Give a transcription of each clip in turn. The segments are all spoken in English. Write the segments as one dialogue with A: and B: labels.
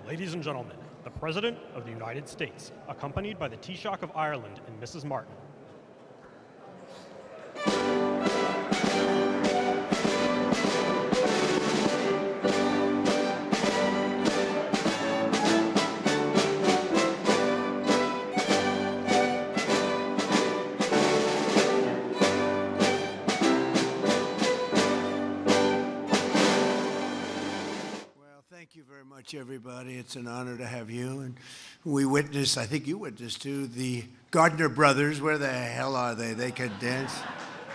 A: Ladies and gentlemen, the President of the United States, accompanied by the Taoiseach of Ireland and Mrs. Martin.
B: Thank you very much, everybody. It's an honor to have you. And we witnessed, I think you witnessed too, the Gardner brothers. Where the hell are they? They could dance.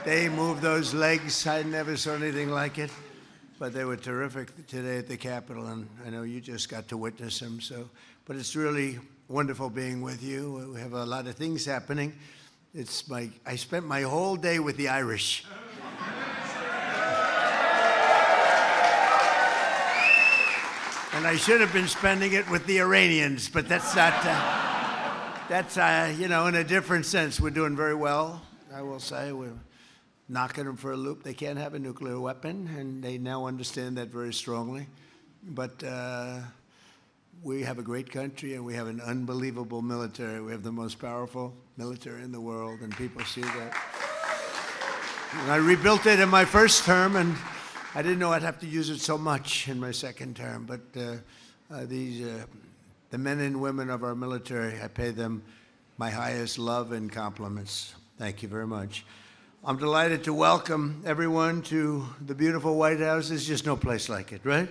B: They moved those legs. I never saw anything like it. But they were terrific today at the Capitol, and I know you just got to witness them. But it's really wonderful being with you. We have a lot of things happening. I spent my whole day with the Irish. And I should have been spending it with the Iranians, but that's not, in a different sense. We're doing very well, I will say. We're knocking them for a loop. They can't have a nuclear weapon, and they now understand that very strongly. But we have a great country, and we have an unbelievable military. We have the most powerful military in the world, and people see that. And I rebuilt it in my first term, and I didn't know I'd have to use it so much in my second term, but the men and women of our military, I pay them my highest love and compliments. Thank you very much. I'm delighted to welcome everyone to the beautiful White House. There's just no place like it, right?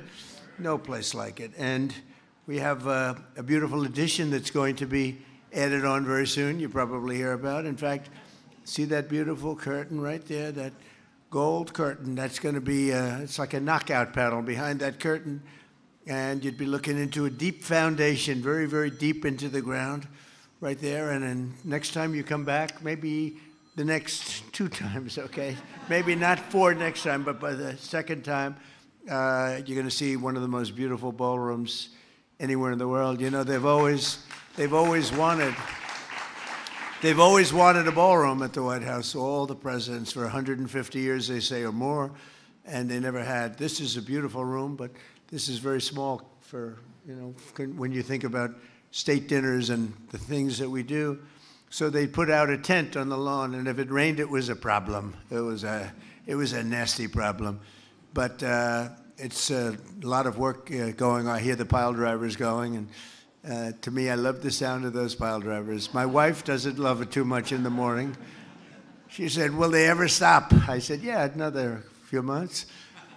B: No place like it. And we have a beautiful addition that's going to be added on very soon. You probably hear about. In fact, see that beautiful curtain right there, that gold curtain? That's going to be, it's like a knockout paddle behind that curtain. And you'd be looking into a deep foundation, very, very deep into the ground right there. And then next time you come back, maybe the next 2 times, okay? Maybe not 4 next time, but by the second time, you're going to see one of the most beautiful ballrooms anywhere in the world. You know, they've always wanted a ballroom at the White House, all the presidents, for 150 years, they say, or more, and they never had. This is a beautiful room, but this is very small for, when you think about state dinners and the things that we do. So they put out a tent on the lawn, and if it rained, it was a problem. It was a nasty problem. But it's a lot of work going on. I hear the pile drivers going, and to me, I love the sound of those pile drivers. My wife doesn't love it too much in the morning. She said, will they ever stop? I said, yeah, another few months.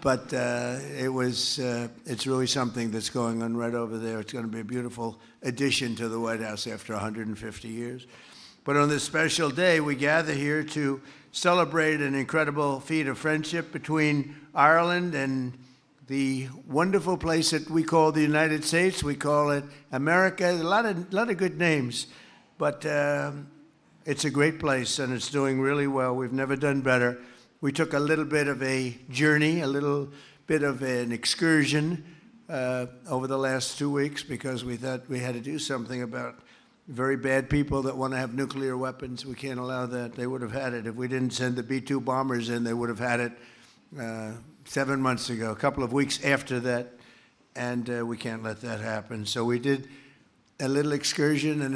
B: But it's really something that's going on right over there. It's going to be a beautiful addition to the White House after 150 years. But on this special day, we gather here to celebrate an incredible feat of friendship between Ireland and the wonderful place that we call the United States. We call it America. A lot of good names, but it's a great place, and it's doing really well. We've never done better. We took a little bit of a journey, a little bit of an excursion over the last 2 weeks because we thought we had to do something about very bad people that want to have nuclear weapons. We can't allow that. They would have had it. If we didn't send the B-2 bombers in, they would have had it 7 months ago, a couple of weeks after that, and we can't let that happen. So we did a little excursion, and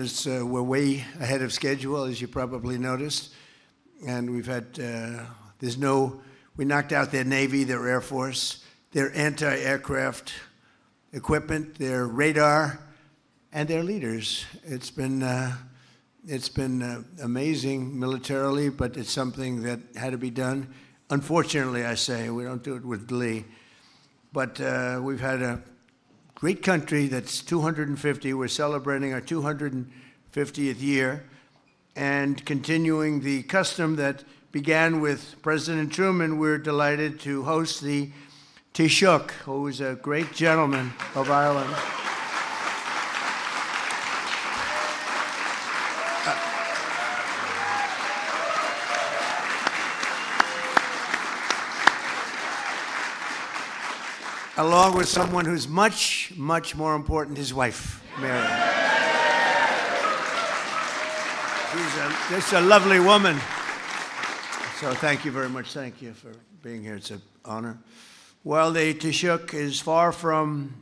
B: we're way ahead of schedule, as you probably noticed. And we've had, we knocked out their Navy, their Air Force, their anti-aircraft equipment, their radar, and their leaders. It's been amazing militarily, but it's something that had to be done. Unfortunately, I say, we don't do it with glee. But we've had a great country that's 250. We're celebrating our 250th year and continuing the custom that began with President Truman. We're delighted to host the Taoiseach, who is a great gentleman of Ireland. Along with someone who's much, much more important, his wife, Mary. She's just a lovely woman. So thank you very much. Thank you for being here. It's an honor. Well, the Taoiseach is far from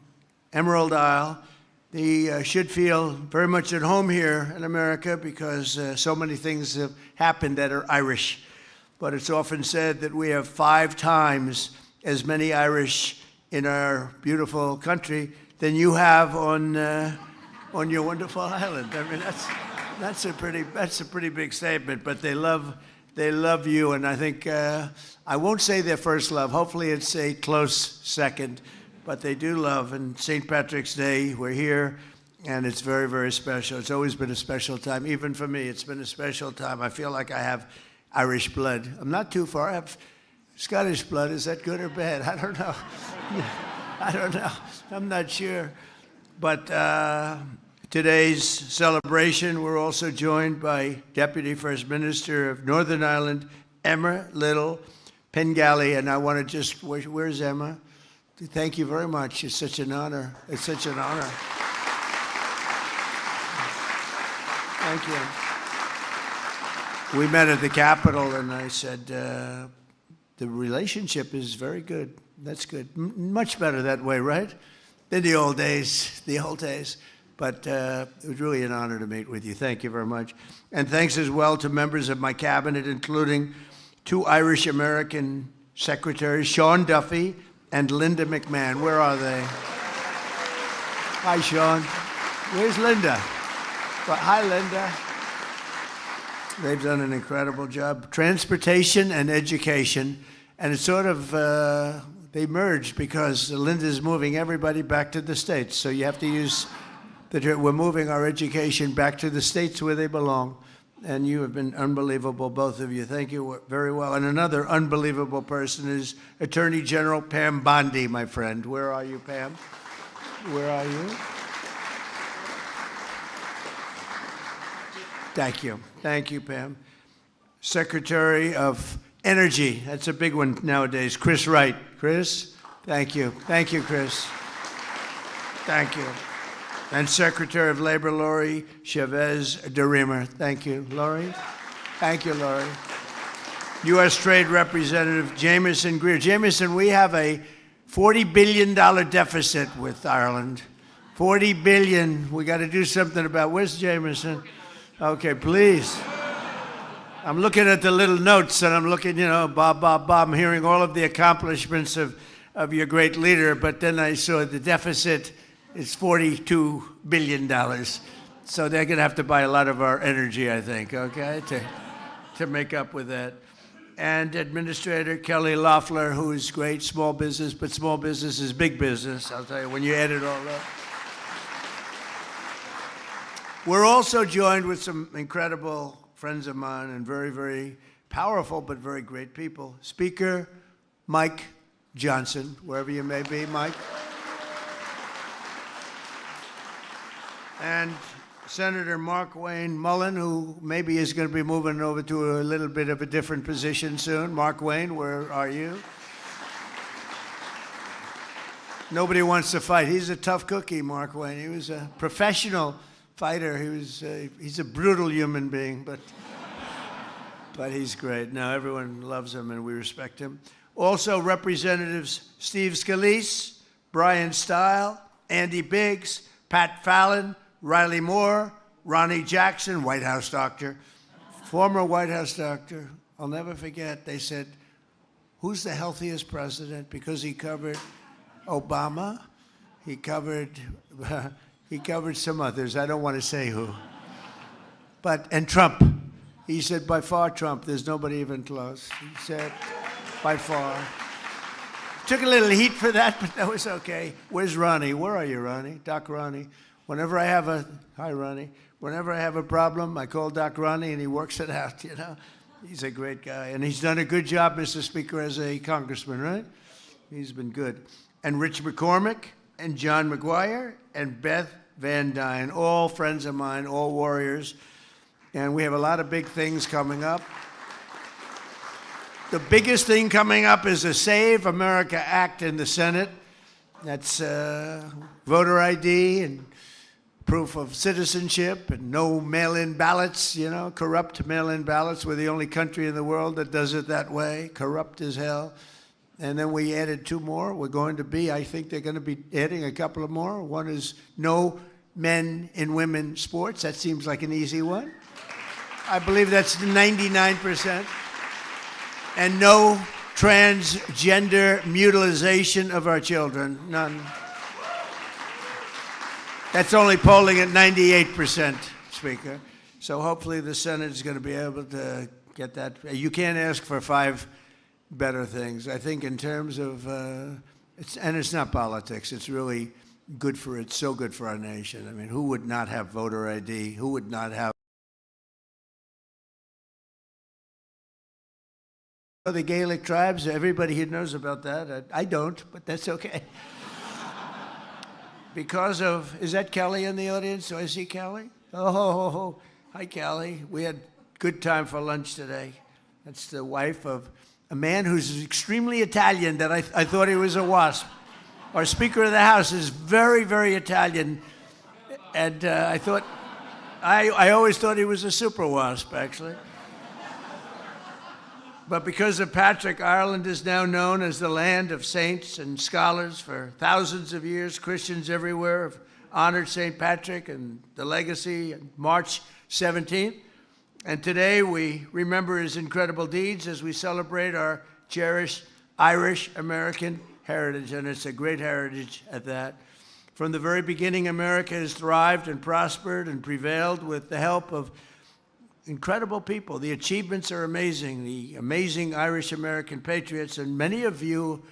B: Emerald Isle. He should feel very much at home here in America because so many things have happened that are Irish. But it's often said that we have 5 times as many Irish in our beautiful country than you have on your wonderful island. I mean, that's a pretty big statement. But they love you, and I think I won't say their first love. Hopefully, it's a close second. But they do love, and St. Patrick's Day, we're here, and it's very, very special. It's always been a special time. Even for me, it's been a special time. I feel like I have Irish blood. I'm not too far. I have Scottish blood. Is that good or bad? I don't know. I don't know. I'm not sure. But today's celebration, we're also joined by Deputy First Minister of Northern Ireland, Emma Little Pengelly, and I want to just, where's Emma? Thank you very much. It's such an honor. It's such an honor. Thank you. We met at the Capitol, and I said, the relationship is very good. That's good. Much better that way, right? Than the old days, But it was really an honor to meet with you. Thank you very much. And thanks as well to members of my cabinet, including 2 Irish-American secretaries, Sean Duffy and Linda McMahon. Where are they? Hi, Sean. Where's Linda? Well, hi, Linda. They've done an incredible job. Transportation and education. And it's sort of, they merged because Linda's moving everybody back to the States. So you have to use, we're moving our education back to the States where they belong. And you have been unbelievable, both of you. Thank you very well. And another unbelievable person is Attorney General Pam Bondi, my friend. Where are you, Pam? Where are you? Thank you. Thank you, Pam. Secretary of Energy. That's a big one nowadays. Chris Wright. Chris, thank you. Thank you, Chris. Thank you. And Secretary of Labor, Laurie Chavez de Riemer. Thank you, Laurie. Thank you, Laurie. U.S. Trade Representative Jameson Greer. Jameson, we have a $40 billion deficit with Ireland. $40 billion. We got to do something about. Where's Jameson? Okay, please. I'm looking at the little notes, and I'm looking, Bob. I'm hearing all of the accomplishments of your great leader, but then I saw the deficit. It's $42 billion. So they're going to have to buy a lot of our energy, I think, okay, to make up with that. And Administrator Kelly Loeffler, who is great, small business, but small business is big business, I'll tell you, when you add it all up. We're also joined with some incredible friends of mine and very, very powerful but very great people. Speaker Mike Johnson, wherever you may be, Mike. And Senator Mark Wayne Mullen, who maybe is going to be moving over to a little bit of a different position soon. Mark Wayne, where are you? Nobody wants to fight. He's a tough cookie, Mark Wayne. He was a professional fighter. He's a brutal human being, but he's great. Now everyone loves him and we respect him. Also, Representatives Steve Scalise, Brian Stile, Andy Biggs, Pat Fallon, Riley Moore, Ronnie Jackson, White House doctor, former White House doctor. I'll never forget, they said, who's the healthiest president? Because he covered Obama, he covered some others. I don't want to say who. And Trump. He said, by far, Trump. There's nobody even close. He said, by far. Took a little heat for that, but that was okay. Where's Ronnie? Where are you, Ronnie? Doc Ronnie. Hi, Ronnie. Whenever I have a problem, I call Doc Ronnie, and he works it out, He's a great guy. And he's done a good job, Mr. Speaker, as a congressman, right? He's been good. And Rich McCormick, and John McGuire, and Beth Van Dyne, all friends of mine, all warriors. And we have a lot of big things coming up. The biggest thing coming up is a Save America Act in the Senate. That's voter ID and proof of citizenship and no mail-in ballots, you know, corrupt mail-in ballots. We're the only country in the world that does it that way, corrupt as hell. And then we added 2 more. We're going to be, I think they're going to be adding a couple of more. One is no men in women sports. That seems like an easy one. I believe that's 99%. And no transgender mutilization of our children. None. That's only polling at 98%, Speaker. So hopefully the Senate is going to be able to get that. You can't ask for 5 better things. I think in terms of, it's not politics. It's really good for, it's so good for our nation. I mean, who would not have voter ID? Who would not have the Gaelic tribes? Everybody here knows about that. I don't, but that's okay. Because of, is that Kelly in the audience? Do I see Kelly? Oh, hi, Kelly. We had good time for lunch today. That's the wife of a man who's extremely Italian that I thought he was a WASP. Our Speaker of the House is very, very Italian. And I always thought he was a super WASP, actually. But because of Patrick, Ireland is now known as the land of saints and scholars. For thousands of years, Christians everywhere have honored St. Patrick and the legacy on March 17th. And today we remember his incredible deeds as we celebrate our cherished Irish American heritage, and it's a great heritage at that. From the very beginning, America has thrived and prospered and prevailed with the help of incredible people. The achievements are amazing, the amazing Irish American patriots, and many of you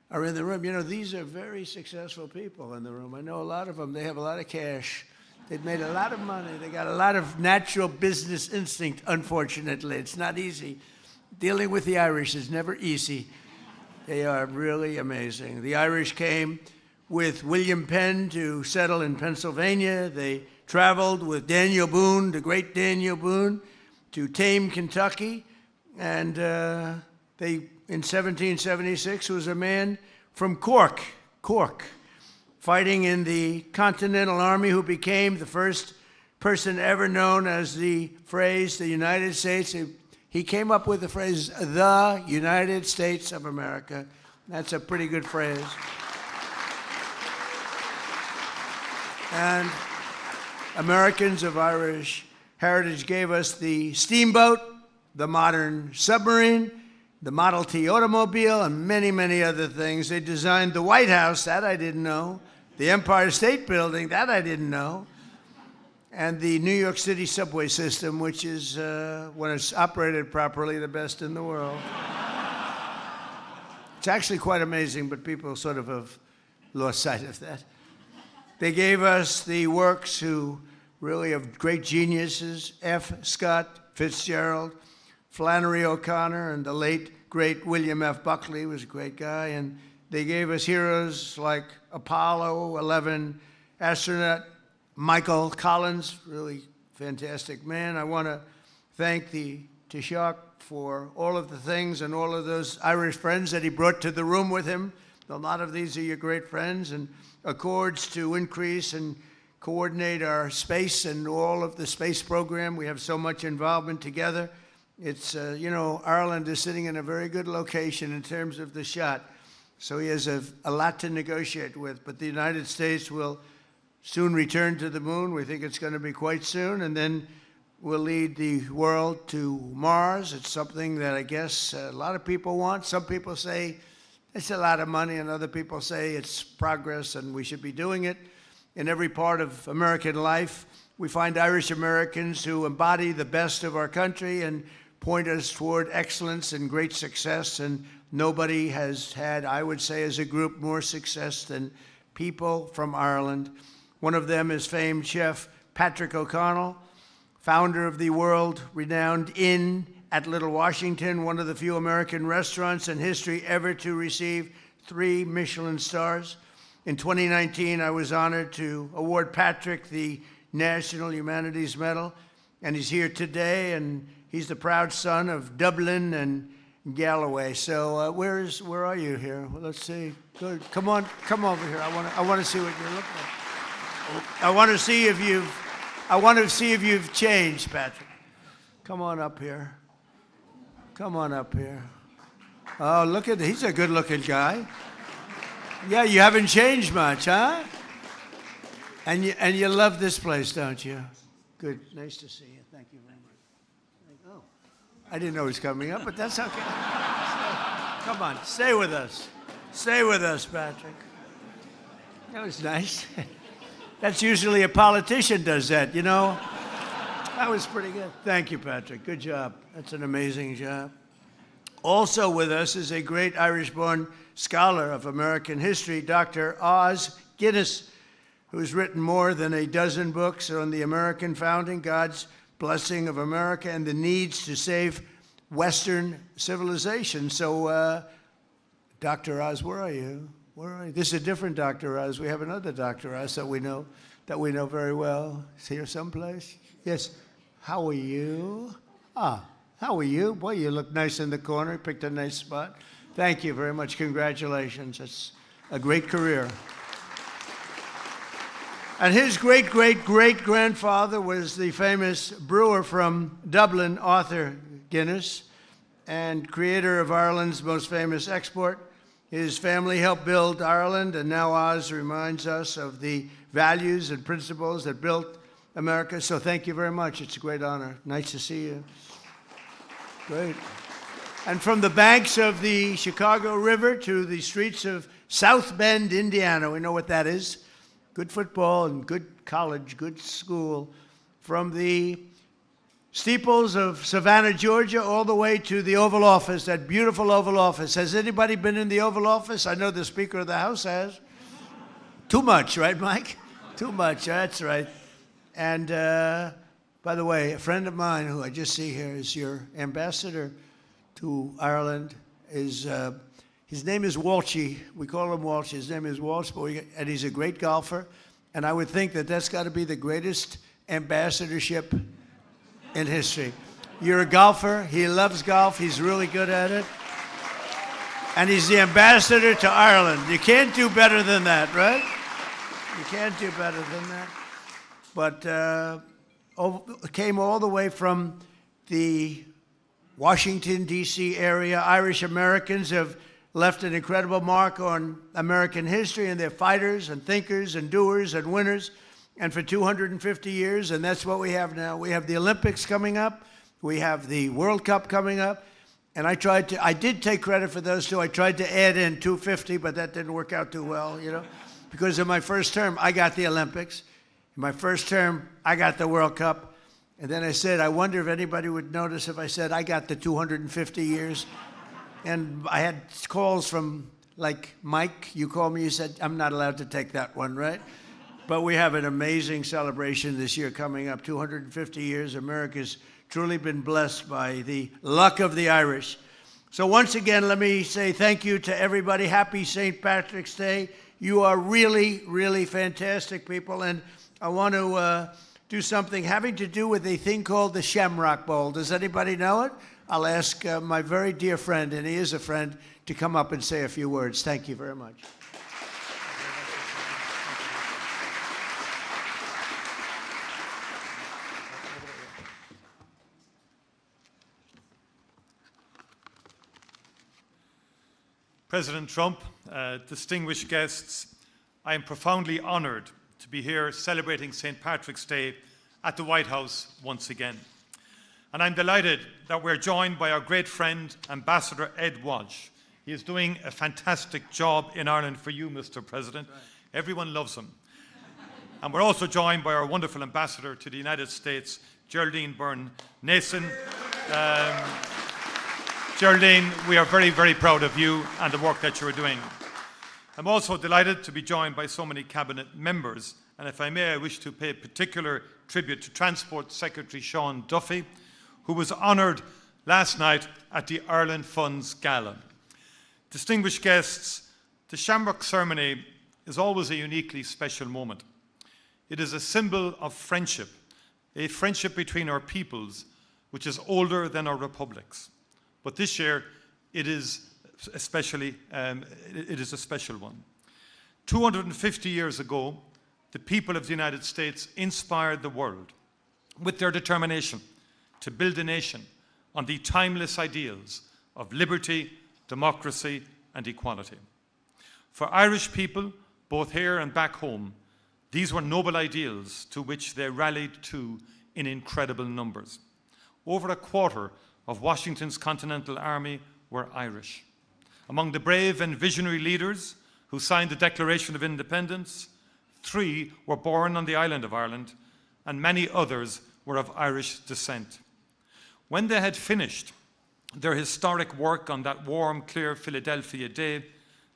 B: are in the room. You know, these are very successful people in the room. I know a lot of them, they have a lot of cash. They've made a lot of money. They got a lot of natural business instinct, unfortunately. It's not easy. Dealing with the Irish is never easy. They are really amazing. The Irish came with William Penn to settle in Pennsylvania. They traveled with Daniel Boone, the great Daniel Boone, to tame Kentucky. And in 1776 was a man from Cork, fighting in the Continental Army, who became the first person ever known as the phrase, the United States. He came up with the phrase, the United States of America. That's a pretty good phrase. And Americans of Irish heritage gave us the steamboat, the modern submarine, the Model T automobile, and many, many other things. They designed the White House, that I didn't know. The Empire State Building, that I didn't know. And the New York City subway system, which is, when it's operated properly, the best in the world. It's actually quite amazing, but people sort of have lost sight of that. They gave us the works who really of great geniuses, F. Scott Fitzgerald, Flannery O'Connor, and the late, great William F. Buckley was a great guy. And they gave us heroes like Apollo 11 astronaut Michael Collins, really fantastic man. I want to thank the Taoiseach for all of the things and all of those Irish friends that he brought to the room with him. A lot of these are your great friends, and accords to increase and coordinate our space and all of the space program. We have so much involvement together. It's, you know, Ireland is sitting in a very good location in terms of the shot. So he has a lot to negotiate with. But the United States will soon return to the moon. We think it's going to be quite soon. And then we'll lead the world to Mars. It's something that I guess a lot of people want. Some people say it's a lot of money, and other people say it's progress and we should be doing it. In every part of American life, we find Irish Americans who embody the best of our country and point us toward excellence and great success. And nobody has had, I would say, as a group, more success than people from Ireland. One of them is famed chef Patrick O'Connell, founder of the world-renowned Inn at Little Washington, one of the few American restaurants in history ever to receive 3 Michelin stars. In 2019, I was honored to award Patrick the National Humanities Medal, and he's here today, and he's the proud son of Dublin and Galloway. So where are you here? Well, let's see. Good. Come over here. I want to see what you look like. I want to see if you've changed, Patrick. Come on up here. Come on up here. Oh, he's a good-looking guy. Yeah, you haven't changed much, huh? And you love this place, don't you? Good. Nice to see you. Thank you very much. Oh, I didn't know he was coming up, but that's okay. Come on, stay with us. Stay with us, Patrick. That was nice. That's usually a politician does that, you know? That was pretty good. Thank you, Patrick. Good job. That's an amazing job. Also with us is a great Irish-born scholar of American history, Dr. Os Guinness, who's written more than a dozen books on the American founding, God's blessing of America, and the needs to save Western civilization. So, Dr. Oz, where are you? Where are you? This is a different Dr. Oz. We have another Dr. Oz that we know very well. Is here someplace? Yes. How are you? How are you? Boy, you look nice in the corner. You picked a nice spot. Thank you very much. Congratulations. It's a great career. And his great-great-great-grandfather was the famous brewer from Dublin, Arthur Guinness, and creator of Ireland's most famous export. His family helped build Ireland, and now Oz reminds us of the values and principles that built America. So thank you very much. It's a great honor. Nice to see you. Great. And from the banks of the Chicago River to the streets of South Bend, Indiana, we know what that is. Good football and good college, good school. From the steeples of Savannah, Georgia, all the way to the Oval Office, that beautiful Oval Office. Has anybody been in the Oval Office? I know the Speaker of the House has. Too much, right, Mike? Too much, that's right. And by the way, a friend of mine who I just see here is your ambassador to Ireland. His name is Walshy. We call him Walsh. His name is Walsh, and he's a great golfer. And I would think that that's got to be the greatest ambassadorship in history. You're a golfer. He loves golf. He's really good at it. And he's the ambassador to Ireland. You can't do better than that, right? You can't do better than that. But came all the way from the Washington, D.C. area. Irish Americans have left an incredible mark on American history, and they're fighters and thinkers and doers and winners. And for 250 years, and that's what we have now. We have the Olympics coming up. We have the World Cup coming up. And I did take credit for those two. I tried to add in 250, but that didn't work out too well, you know. Because in my first term, I got the Olympics. In my first term, I got the World Cup. And then I said, I wonder if anybody would notice if I said I got the 250 years. And I had calls from, like, Mike, you called me, you said, I'm not allowed to take that one, right? But we have an amazing celebration this year coming up, 250 years. America's truly been blessed by the luck of the Irish. So once again, let me say thank you to everybody. Happy St. Patrick's Day. You are really, really fantastic people. And I want to do something having to do with a thing called the Shamrock Bowl. Does anybody know it? I'll ask my very dear friend, and he is a friend, to come up and say a few words. Thank you very much.
C: President Trump, distinguished guests, I am profoundly honored to be here celebrating St. Patrick's Day at the White House once again. And I'm delighted that we're joined by our great friend, Ambassador Ed Walsh. He is doing a fantastic job in Ireland for you, Mr. President. Right. Everyone loves him. And we're also joined by our wonderful ambassador to the United States, Geraldine Byrne-Nason. Geraldine, we are very, very proud of you and the work that you're doing. I'm also delighted to be joined by so many cabinet members. And if I may, I wish to pay particular tribute to Transport Secretary Sean Duffy, who was honoured last night at the Ireland Funds Gala. Distinguished guests, the Shamrock ceremony is always a uniquely special moment. It is a symbol of friendship, a friendship between our peoples, which is older than our republics. But this year, it is a special one. 250 years ago, the people of the United States inspired the world with their determination to build a nation on the timeless ideals of liberty, democracy, and equality. For Irish people, both here and back home, these were noble ideals to which they rallied to in incredible numbers. Over a quarter of Washington's Continental Army were Irish. Among the brave and visionary leaders who signed the Declaration of Independence, 3 were born on the island of Ireland, and many others were of Irish descent. When they had finished their historic work on that warm, clear Philadelphia day,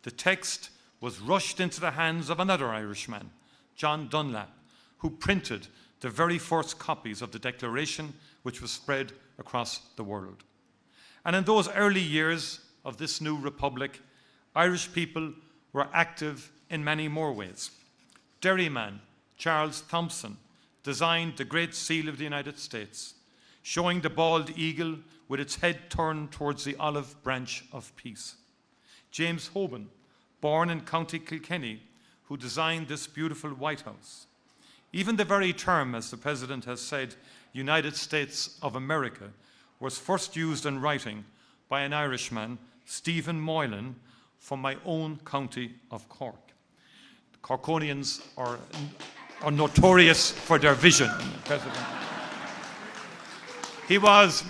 C: the text was rushed into the hands of another Irishman, John Dunlap, who printed the very first copies of the Declaration, which was spread across the world. And in those early years of this new republic, Irish people were active in many more ways. Derryman Charles Thompson designed the Great Seal of the United States, showing the bald eagle with its head turned towards the olive branch of peace. James Hoban, born in County Kilkenny, who designed this beautiful White House. Even the very term, as the President has said, United States of America, was first used in writing by an Irishman, Stephen Moylan, from my own county of Cork. The Corkonians are notorious for their vision, President. He was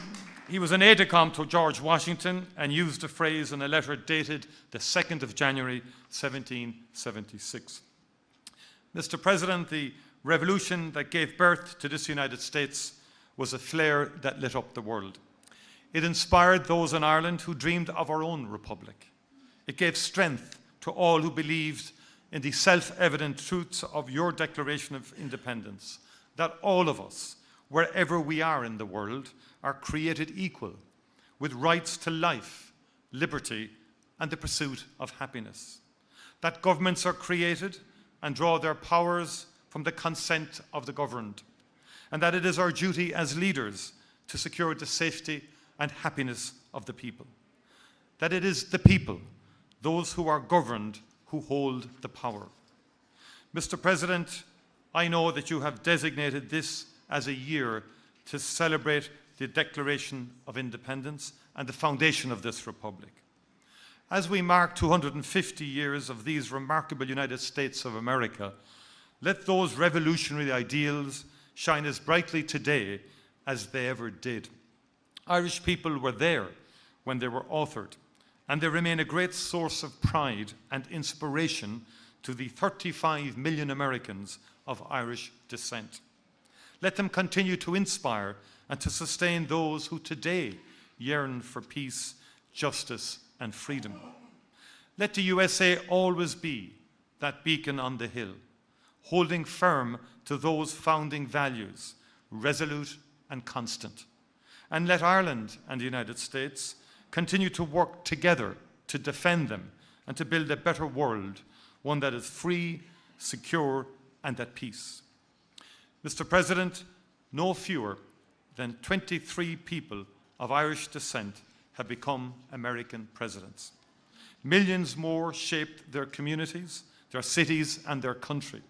C: an aide-de-camp to George Washington and used the phrase in a letter dated the 2nd of January, 1776. Mr. President, the revolution that gave birth to this United States was a flare that lit up the world. It inspired those in Ireland who dreamed of our own republic. It gave strength to all who believed in the self-evident truths of your Declaration of Independence, that all of us, wherever we are in the world, are created equal, with rights to life, liberty, and the pursuit of happiness. That governments are created and draw their powers from the consent of the governed, and that it is our duty as leaders to secure the safety and happiness of the people. That it is the people, those who are governed, who hold the power. Mr. President, I know that you have designated this as a year to celebrate the Declaration of Independence and the foundation of this republic. As we mark 250 years of these remarkable United States of America, let those revolutionary ideals shine as brightly today as they ever did. Irish people were there when they were authored, and they remain a great source of pride and inspiration to the 35 million Americans of Irish descent. Let them continue to inspire and to sustain those who today yearn for peace, justice, and freedom. Let the USA always be that beacon on the hill, holding firm to those founding values, resolute and constant. And let Ireland and the United States continue to work together to defend them and to build a better world, one that is free, secure, and at peace. Mr. President, no fewer than 23 people of Irish descent have become American presidents. Millions more shaped their communities, their cities, and their country,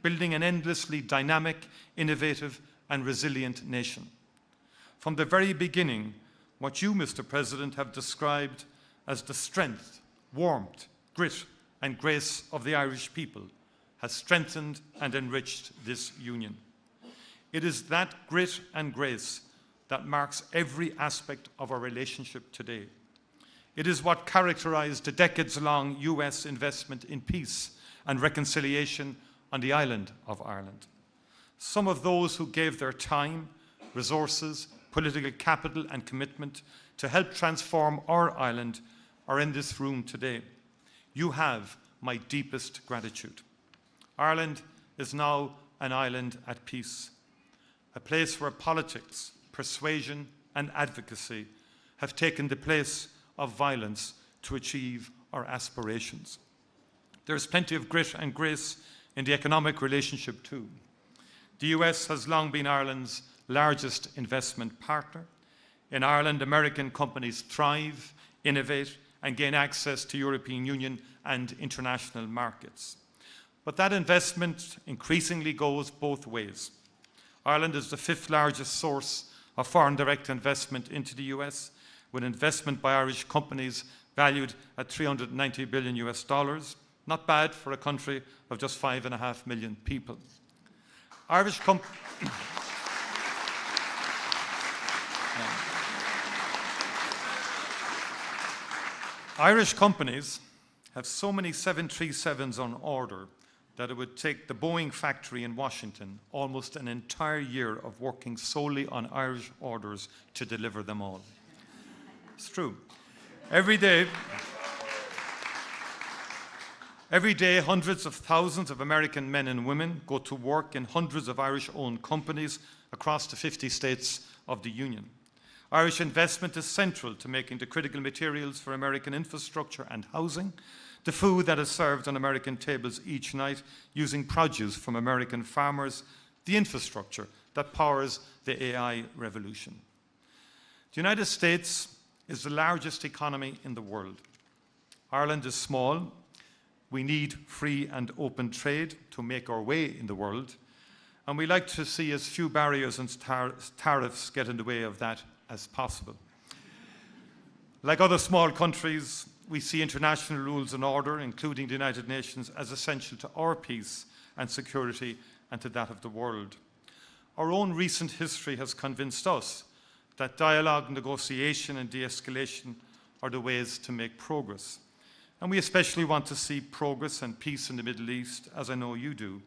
C: building an endlessly dynamic, innovative, and resilient nation. From the very beginning, what you, Mr. President, have described as the strength, warmth, grit, and grace of the Irish people has strengthened and enriched this union. It is that grit and grace that marks every aspect of our relationship today. It is what characterized the decades-long US investment in peace and reconciliation on the island of Ireland. Some of those who gave their time, resources, political capital, and commitment to help transform our island are in this room today. You have my deepest gratitude. Ireland is now an island at peace, a place where politics, persuasion, and advocacy have taken the place of violence to achieve our aspirations. There is plenty of grit and grace in the economic relationship too. The US has long been Ireland's largest investment partner. In Ireland, American companies thrive, innovate, and gain access to European Union and international markets. But that investment increasingly goes both ways. Ireland is the 5th largest source of foreign direct investment into the US, with investment by Irish companies valued at $390 billion US dollars. Not bad for a country of just 5.5 million people. Irish companies have so many 737s on order that it would take the Boeing factory in Washington almost an entire year of working solely on Irish orders to deliver them all. It's true. Every day, hundreds of thousands of American men and women go to work in hundreds of Irish-owned companies across the 50 states of the Union. Irish investment is central to making the critical materials for American infrastructure and housing, the food that is served on American tables each night using produce from American farmers, the infrastructure that powers the AI revolution. The United States is the largest economy in the world. Ireland is small. We need free and open trade to make our way in the world, and we like to see as few barriers and tariffs get in the way of that as possible. Like other small countries, we see international rules and order, including the United Nations, as essential to our peace and security and to that of the world. Our own recent history has convinced us that dialogue, negotiation and de-escalation are the ways to make progress. And we especially want to see progress and peace in the Middle East, as I know you do.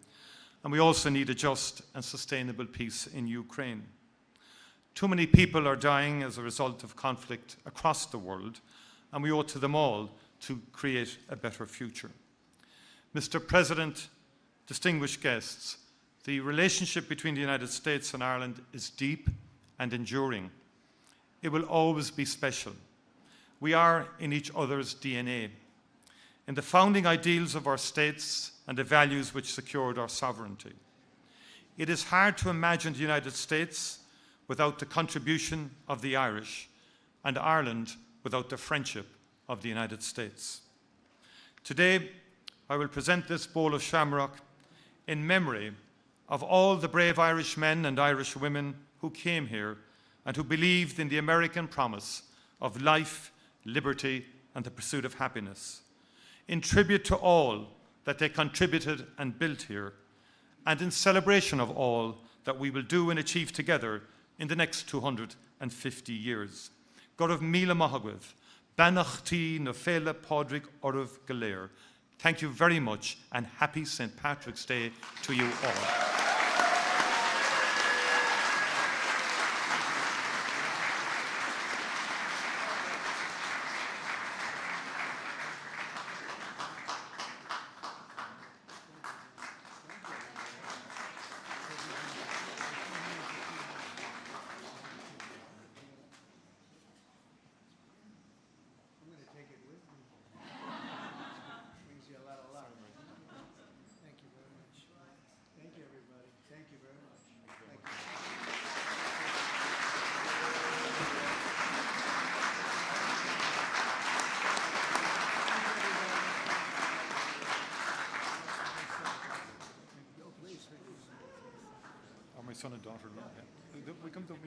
C: And we also need a just and sustainable peace in Ukraine. Too many people are dying as a result of conflict across the world, and we owe it to them all to create a better future. Mr. President, distinguished guests, the relationship between the United States and Ireland is deep and enduring. It will always be special. We are in each other's DNA, in the founding ideals of our states and the values which secured our sovereignty. It is hard to imagine the United States without the contribution of the Irish, and Ireland without the friendship of the United States. Today, I will present this bowl of shamrock in memory of all the brave Irish men and Irish women who came here and who believed in the American promise of life, liberty, and the pursuit of happiness. In tribute to all that they contributed and built here, and in celebration of all that we will do and achieve together in the next 250 years. Gorov Mila Mahagwith, Banachti Nofela Podrick Orov Galer. Thank you very much, and happy St. Patrick's Day to you all. My son and daughter. We come down.